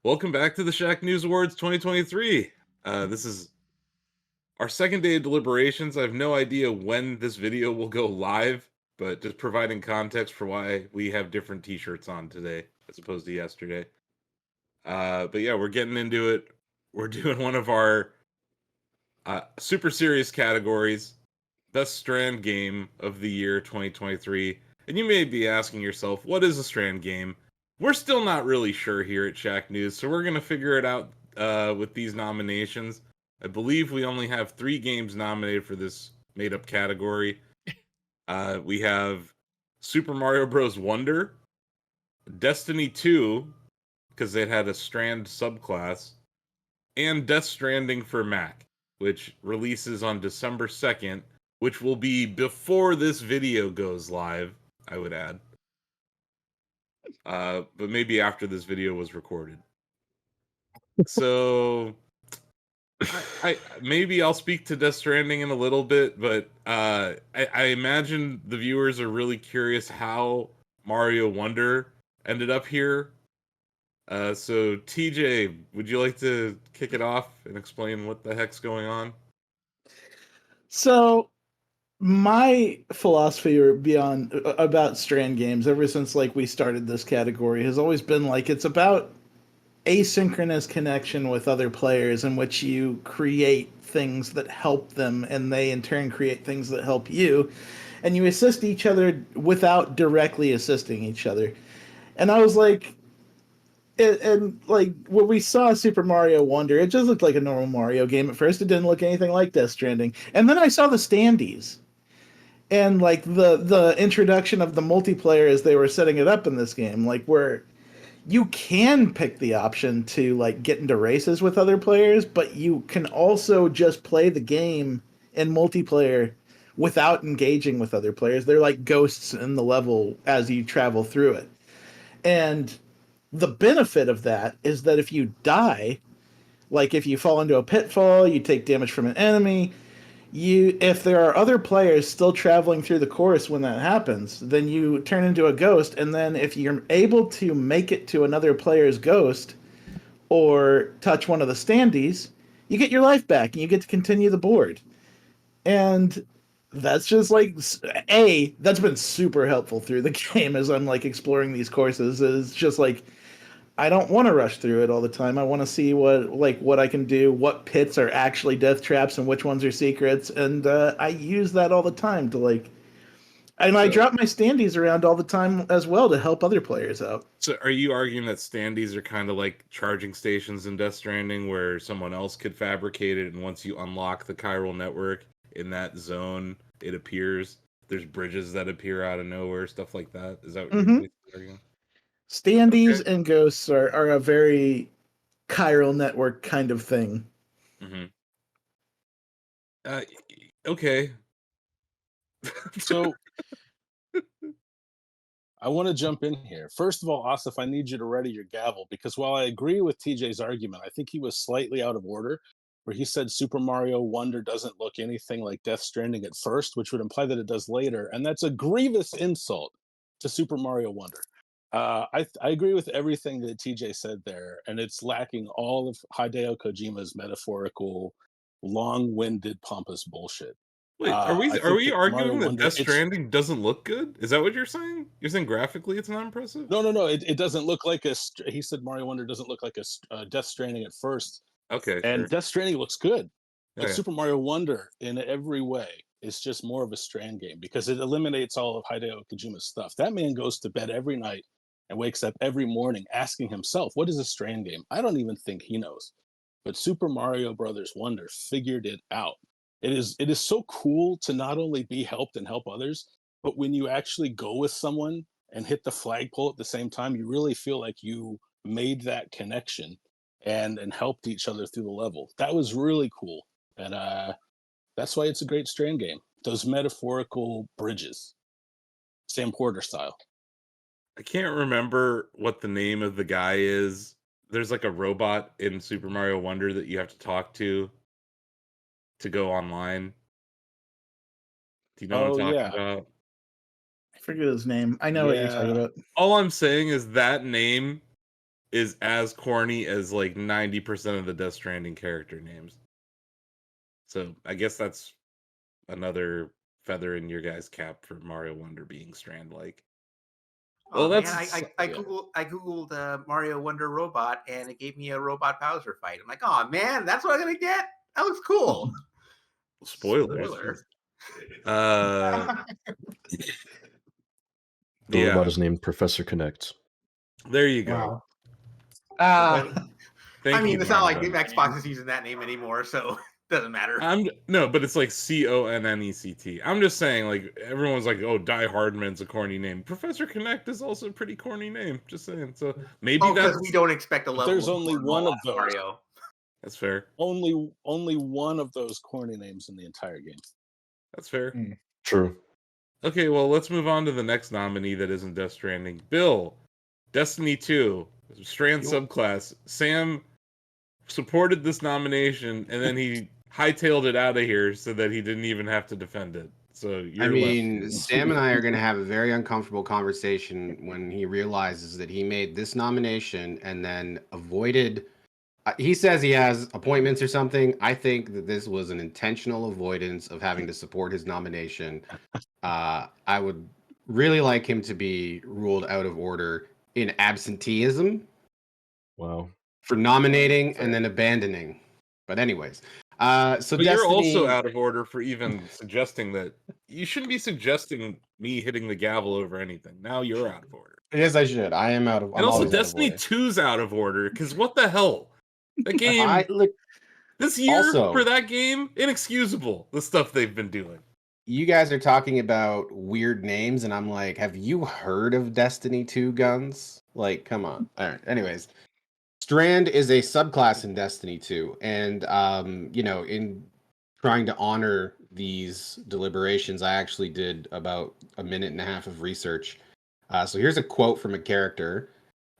Welcome back to the Shacknews Awards 2023. This is our second day of deliberations. I have no idea when this video will go live, but just providing context for why we have different t-shirts on today as opposed to yesterday. But yeah, we're getting into it. We're doing one of our super serious categories, Best Strand Game of the Year 2023. And you may be asking yourself, what is a Strand game? We're still not really sure here at Shack News, so we're going to figure it out with these nominations. I believe we only have 3 games nominated for this made-up category. We have Super Mario Bros. Wonder, Destiny 2, because it had a Strand subclass, and Death Stranding for Mac, which releases on December 2nd, which will be before this video goes live, I would add. But maybe after this video was recorded. So I maybe I'll speak to Death Stranding in a little bit, but I imagine the viewers are really curious how Mario Wonder ended up here. So TJ, would you like to kick it off and explain what the heck's going on? So my philosophy or beyond about Strand games ever since like we started this category has always been like it's about asynchronous connection with other players in which you create things that help them and they in turn create things that help you and you assist each other without directly assisting each other. And I was like and like when we saw Super Mario Wonder, it just looked like a normal Mario game at first. It didn't look anything like Death Stranding. And then I saw the standees and like the introduction of the multiplayer as they were setting it up in this game, like where you can pick the option to like get into races with other players, but you can also just play the game in multiplayer without engaging with other players. They're like ghosts in the level as you travel through it. And the benefit of that is that if you die, like if you fall into a pitfall, you take damage from an enemy, you if there are other players still traveling through the course when that happens, then you turn into a ghost, and then if you're able to make it to another player's ghost or touch one of the standees, you get your life back and you get to continue the board. And that's just like that's been super helpful through the game as I'm like exploring these courses. Is just like I don't want to rush through it all the time. I want to see what I can do, what pits are actually death traps and which ones are secrets, and I use that all the time to like. And I So, drop my standees around all the time as well to help other players out. so are you arguing that standees are kind of like charging stations in Death Stranding where someone else could fabricate it, and once you unlock the chiral network in that zone, it appears? There's bridges that appear out of nowhere, stuff like that. Is that what you're Mm-hmm. basically arguing? Standees Okay. and ghosts are a very chiral network kind of thing. Mm-hmm. Uh, okay. So I want to jump in here. First of all, Asif, I need you to ready your gavel because while I agree with TJ's argument, I think he was slightly out of order where he said Super Mario Wonder doesn't look anything like Death Stranding at first, which would imply that it does later. And that's a grievous insult to Super Mario Wonder. I agree with everything that TJ said there, and it's lacking all of Hideo Kojima's metaphorical, long-winded, pompous bullshit. Wait, are I we are think we that Mario arguing that Wonder, Death it's Stranding doesn't look good? Is that what you're saying? You're saying graphically it's not impressive? no. It doesn't look like he said Mario Wonder doesn't look like a Death Stranding at first, Okay, and sure. Death Stranding looks good, Yeah, but yeah. Super Mario Wonder in every way is just more of a Strand game because it eliminates all of Hideo Kojima's stuff. That man goes to bed every night and wakes up every morning asking himself, "What is a Strand game?" I don't even think he knows, but Super Mario Brothers Wonder figured it out. It is so cool to not only be helped and help others, but when you actually go with someone and hit the flagpole at the same time, you really feel like you made that connection and helped each other through the level. That was really cool, and that's why it's a great Strand game. Those metaphorical bridges, Sam Porter style. I can't remember what the name of the guy is. There's like a robot in Super Mario Wonder that you have to talk to go online. Do you know what I'm Oh talking yeah, about? I forget his name. I know what you're talking yeah. about. All I'm saying is that name is as corny as like 90% of the Death Stranding character names. So I guess that's another feather in your guys' cap for Mario Wonder being Strand-like. Oh Well, man, that's I googled Mario Wonder robot, and it gave me a robot Bowser fight. I'm like, oh man, that's what I'm gonna get. That looks cool. spoilers. Spoiler. The Yeah, robot is named Professor Connect. there you go. Wow. Thank I mean, you, it's not like Marvin. Xbox is using that name anymore, so it doesn't matter. No, but it's like Connect. I'm just saying, like, everyone's like, "Oh, Die Hardman's a corny name." Professor Connect is also a pretty corny name. Just saying. So maybe because we don't expect a level. There's only one of those. Mario. That's fair. Only one of those corny names in the entire game. That's fair. True. Okay, well, let's move on to the next nominee that isn't Death Stranding. Bill, Destiny 2, Strand subclass. Sam supported this nomination, and then he hightailed it out of here so that he didn't even have to defend it. So you're left. Sam and I are going to have a very uncomfortable conversation when he realizes that he made this nomination and then avoided. He says he has appointments or something. I think that this was an intentional avoidance of having to support his nomination. I would really like him to be ruled out of order in absenteeism. Wow. For nominating and then abandoning. But anyways, so but Destiny... you're also out of order for even suggesting that. You shouldn't be suggesting me hitting the gavel over anything. Now you're out of order. Yes, I should. I am out of. And also, Destiny 2's out of order because what the hell? The game this year also, for that game, inexcusable. The stuff they've been doing. You guys are talking about weird names, and I'm like, have you heard of Destiny 2 guns? Like, come on. All right. Anyways. Strand is a subclass in Destiny 2, and in trying to honor these deliberations, I actually did about a minute and a half of research. So here's a quote from a character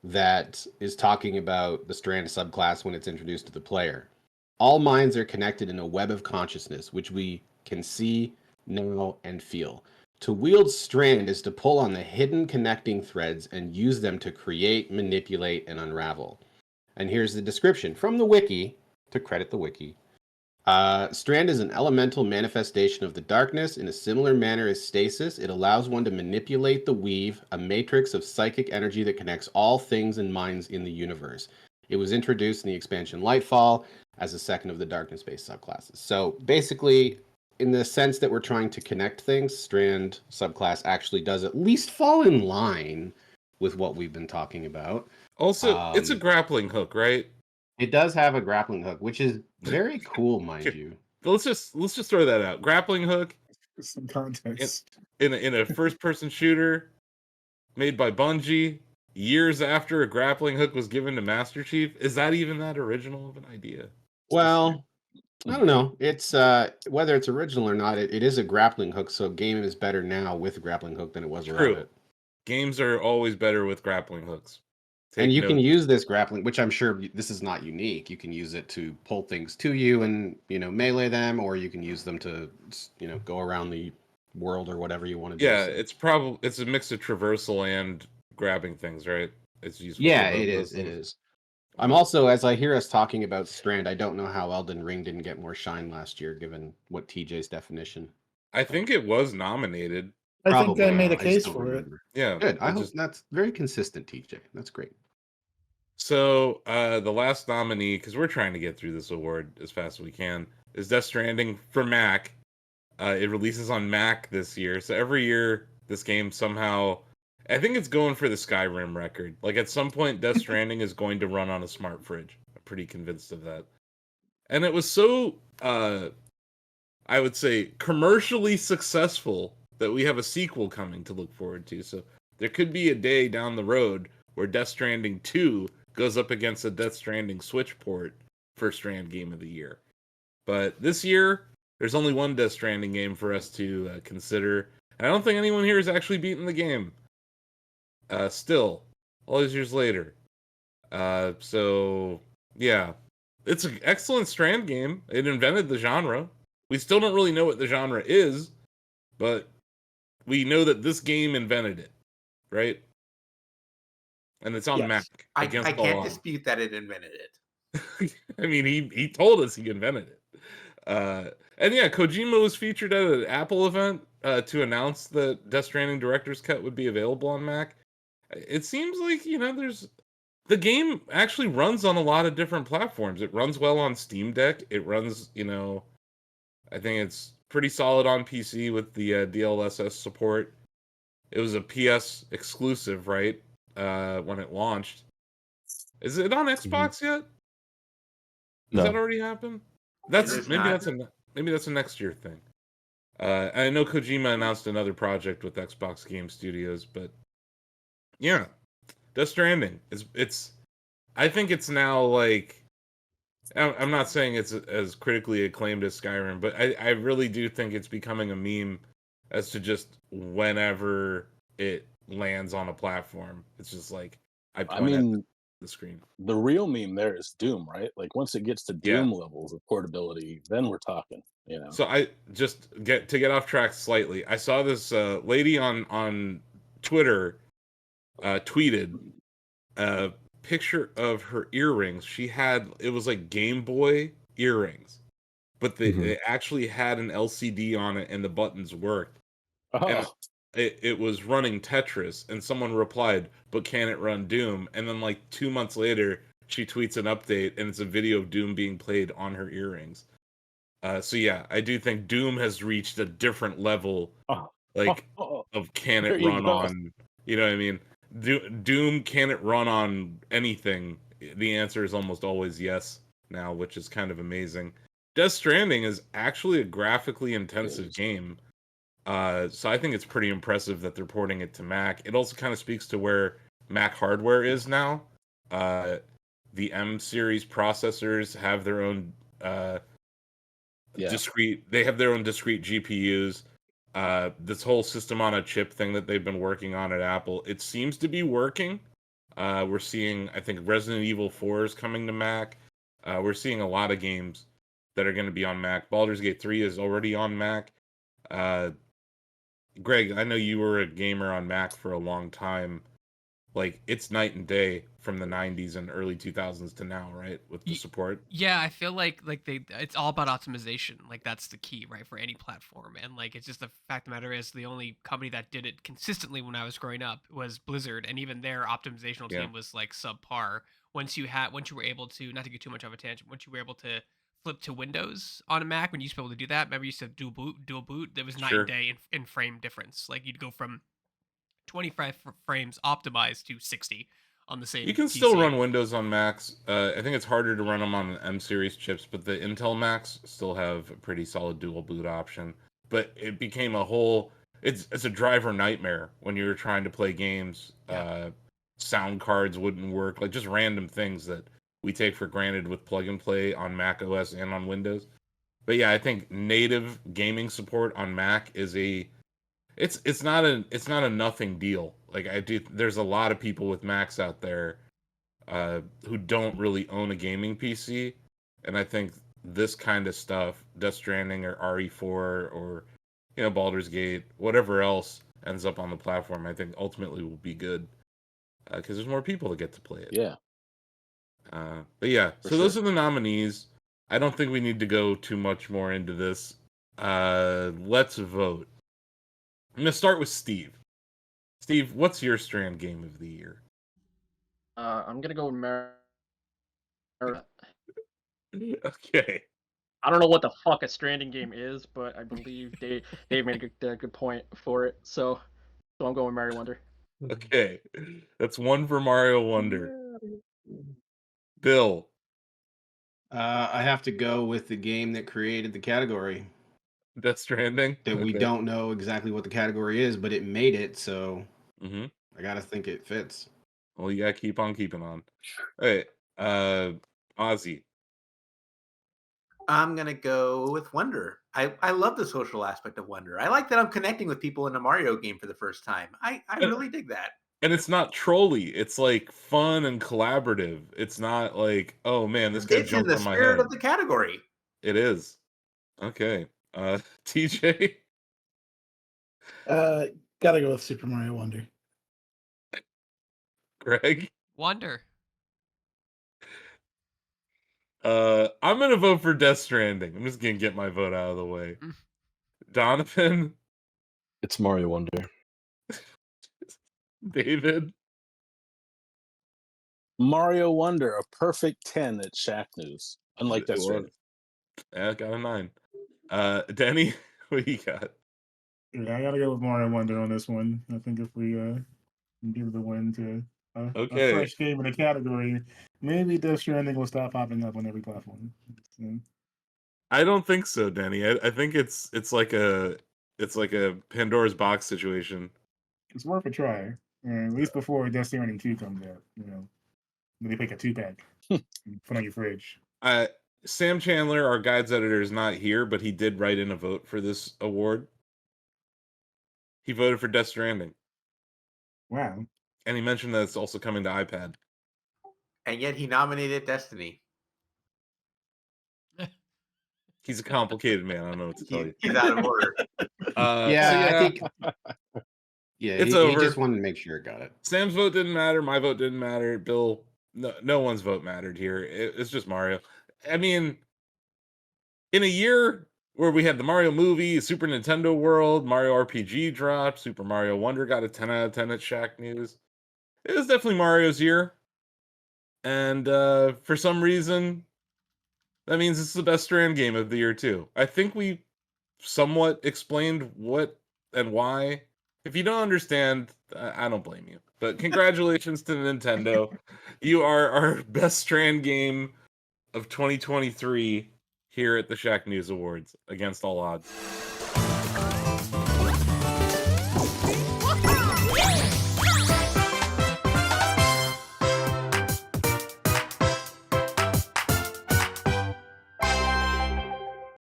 that is talking about the Strand subclass when it's introduced to the player. All minds are connected in a web of consciousness, which we can see, know, and feel. To wield Strand is to pull on the hidden connecting threads and use them to create, manipulate, and unravel. And here's the description from the wiki, to credit the wiki. Strand is an elemental manifestation of the darkness. In a similar manner as stasis, it allows one to manipulate the weave, a matrix of psychic energy that connects all things and minds in the universe. It was introduced in the expansion Lightfall as a second of the darkness-based subclasses. So basically, in the sense that we're trying to connect things, Strand subclass actually does at least fall in line with what we've been talking about. Also, it's a grappling hook, right? It does have a grappling hook, which is very cool, mind you. Let's just throw that out. Grappling hook. Some context. In a first-person shooter made by Bungie years after a grappling hook was given to Master Chief. Is that even that original of an idea? Well, I don't know. It's whether it's original or not. It is a grappling hook, so game is better now with a grappling hook than it was without it. Games are always better with grappling hooks. And you can use this grappling, which I'm sure this is not unique. You can use it to pull things to you and, melee them, or you can use them to, go around the world or whatever you want to do. Yeah, it's a mix of traversal and grabbing things, right? It's useful. Yeah, it is. I'm also, as I hear us talking about Strand, I don't know how Elden Ring didn't get more shine last year, given what TJ's definition. I think it was nominated. I think they made a case for it. Yeah. Good. I hope that's very consistent, TJ. That's great. So the last nominee, because we're trying to get through this award as fast as we can, is Death Stranding for Mac. It releases on Mac this year. So every year, this game somehow, I think it's going for the Skyrim record. Like at some point, Death Stranding is going to run on a smart fridge. I'm pretty convinced of that. And it was so, I would say, commercially successful that we have a sequel coming to look forward to. So there could be a day down the road where Death Stranding 2 goes up against a Death Stranding Switch port for Strand Game of the Year. But this year, there's only one Death Stranding game for us to consider. And I don't think anyone here has actually beaten the game. Still, all these years later. So, yeah. It's an excellent Strand game. It invented the genre. We still don't really know what the genre is, but we know that this game invented it, right? and it's on Yes. Mac I against all can't odds. dispute that it invented it. I mean, he told us he invented it. And yeah, Kojima was featured at an Apple event to announce that Death Stranding Director's Cut would be available on Mac. It seems like, there's the game actually runs on a lot of different platforms. It runs well on Steam Deck. It runs, I think it's pretty solid on PC with the DLSS support. It was a PS exclusive, right? When it launched. Is it on Xbox yet? Does that No. already happen? It is not. Maybe that's a next year thing. I know Kojima announced another project with Xbox Game Studios, but yeah, Death Stranding it's. I think it's now like I'm not saying it's as critically acclaimed as Skyrim, but I really do think it's becoming a meme as to just whenever it lands on a platform, it's just like I I point at mean, the screen. the real meme there is Doom, right? Like once it gets to Yeah. Doom levels of portability, then we're talking. You know. So I just get off track slightly. I saw this lady on Twitter tweeted a picture of her earrings. It was like Game Boy earrings, but they actually had an LCD on it and the buttons worked. And Oh, it was running Tetris, and someone replied, "But can it run Doom?" And then like 2 months later, she tweets an update, and it's a video of Doom being played on her earrings. So yeah, I do think Doom has reached a different level, oh, like oh, of can there it you run go. on, you know what I mean? Doom, can it run on anything? The answer is almost always yes now, which is kind of amazing. Death Stranding is actually a graphically intensive Is. game. So I think it's pretty impressive that they're porting it to Mac. It also kind of speaks to where Mac hardware is now. The M series processors have their own Yeah. they have their own discrete GPUs. This whole system on a chip thing that they've been working on at Apple, it seems to be working. We're seeing, I think, Resident Evil 4 is coming to Mac. We're seeing a lot of games that are going to be on Mac. Baldur's Gate 3 is already on Mac. Greg, I know you were a gamer on Mac for a long time. Like, it's night and day from the 90s and early 2000s to now, right? With the support. Yeah, I feel like it's all about optimization. Like that's the key, right, for any platform. And like it's just the fact of the matter is the only company that did it consistently when I was growing up was Blizzard, and even their optimizational Yeah. team was like subpar. Once you were able to, not to get too much of a tangent, once you were able to flip to Windows on a Mac, when you used to be able to do that, remember you used to dual boot, there was night Sure. and day in frame difference. Like you'd go from 25 frames optimized to 60 on the same You can PC. still run Windows on Macs. I think it's harder to run them on M series chips, but the Intel Macs still have a pretty solid dual boot option. But it became a whole. It's a driver nightmare when you're trying to play games. Yeah. Sound cards wouldn't work, like just random things that we take for granted with plug and play on Mac OS and on Windows. But yeah, I think native gaming support on Mac is it's not a nothing deal. Like there's a lot of people with Macs out there who don't really own a gaming PC, and I think this kind of stuff, Death Stranding or RE4 or Baldur's Gate, whatever else ends up on the platform, I think ultimately will be good because there's more people that get to play it. Yeah. But yeah, For so those sure. are the nominees. I don't think we need to go too much more into this. Let's vote. I'm gonna start with Steve. Steve, what's your Strand game of the year? I'm gonna go with Okay. I don't know what the fuck a Stranding game is, but I believe Dave made a good point for it. So I'm going with Mario Wonder. Okay. That's one for Mario Wonder. Bill. I have to go with the game that created the category. Death Stranding. That we Okay. don't know exactly what the category is, but it made it, so Mm-hmm. I gotta think it fits. Well, you gotta keep on keeping on. Hey, Ozzy. I'm gonna go with Wonder. I love the social aspect of Wonder. I like that I'm connecting with people in a Mario game for the first time. I really dig that. And it's not trolly. It's like fun and collaborative. It's not like, oh man, this guy It's in jumped the on my spirit head. of the category. It is. Okay. TJ. Gotta go with Super Mario Wonder. Greg? Wonder. I'm gonna vote for Death Stranding. I'm just gonna get my vote out of the way. Mm. Donovan? It's Mario Wonder. David? Mario Wonder, a perfect 10 at Shacknews. Unlike It Death was. Stranding. Yeah, I got a 9. Denny, what do you got? Yeah, I gotta go with Mario Wonder on this one. I think if we give the win to a Okay. fresh game in the category, maybe Death Stranding will stop popping up on every platform. So, I don't think so, Denny. I think it's like a Pandora's box situation. it's worth a try. At least before Death Stranding 2 comes out, when they pick a 2-pack and put on your fridge. Sam Chandler, our guides editor, is not here, but he did write in a vote for this award. He voted for Death Stranding. Wow. And he mentioned that it's also coming to iPad. And yet he nominated Destiny. He's a complicated man. I don't know what to tell you. He's out of order. I think. Yeah, it's he over. just wanted to make sure it got it. Sam's vote didn't matter. My vote didn't matter. Bill, no one's vote mattered here. It's just Mario. I mean, in a year where we had the Mario movie, Super Nintendo World, Mario RPG dropped, Super Mario Wonder got a 10 out of 10 at Shacknews. It was definitely Mario's year. And for some reason, that means it's the best Strand game of the year, too. I think we somewhat explained what and why. If you don't understand, I don't blame you. But congratulations to Nintendo. You are our best Strand game of 2023 here at the Shacknews Awards, against all odds.